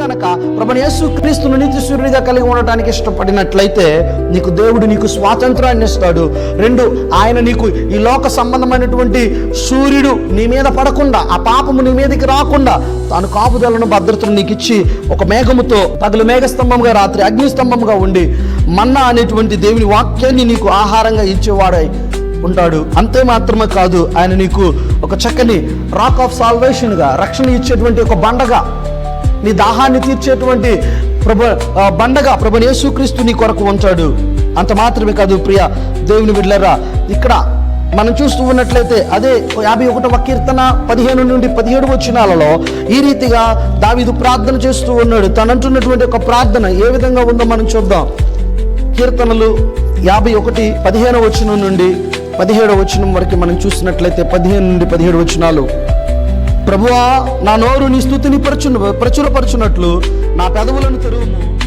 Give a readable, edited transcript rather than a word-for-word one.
గనక ప్రభువైన యేసుక్రీస్తును నీతి సూర్యుడిగా కలిగి ఉండటానికి ఇష్టపడినట్లయితే దేవుడు నీకు స్వాతంత్రాన్ని ఇస్తాడు. 2, ఆయన నీకు ఈ లోక సంబంధమైనటువంటి సూర్యుడు నీ మీద పడకుండా, ఆ పాపము నీ మీదకి రాకుండా తాను కాపుదలను భద్రతను నీకు ఇచ్చి ఒక మేఘముతో పగలు మేఘస్తంభంగా రాత్రి అగ్నిస్తంభంగా ఉండి మన్నా అనేటువంటి దేవుని వాక్యాన్ని నీకు ఆహారంగా ఇచ్చేవాడై ఉంటాడు. అంతే మాత్రమే కాదు, ఆయన నీకు ఒక చక్కని రాక్ ఆఫ్ సాల్వేషన్గా, రక్షణ ఇచ్చేటువంటి ఒక బండగా, నీ దాహాన్ని తీర్చేటువంటి బండగా ప్రభువైన యేసుక్రీస్తు నీ కొరకు ఉంటాడు. అంత మాత్రమే కాదు ప్రియ దేవుని బిడ్డలారా, ఇక్కడ మనం చూస్తూ ఉన్నట్లయితే అదే 51వ కీర్తన 15 నుండి 17 వచనాలలో ఈ రీతిగా దావీదు ప్రార్థన చేస్తూ ఉన్నాడు. తనంటున్నటువంటి ఒక ప్రార్థన ఏ విధంగా ఉందో మనం చూద్దాం. కీర్తనలు 51 15వ వచనం నుండి 17వ వచనం వరకు మనం చూసినట్లయితే 15 నుండి 17 వచనాలు. ప్రభువా, నా నోరు నీ స్తుతిని ప్రచురపరచునట్లు నా పెదవులను తెరువుము.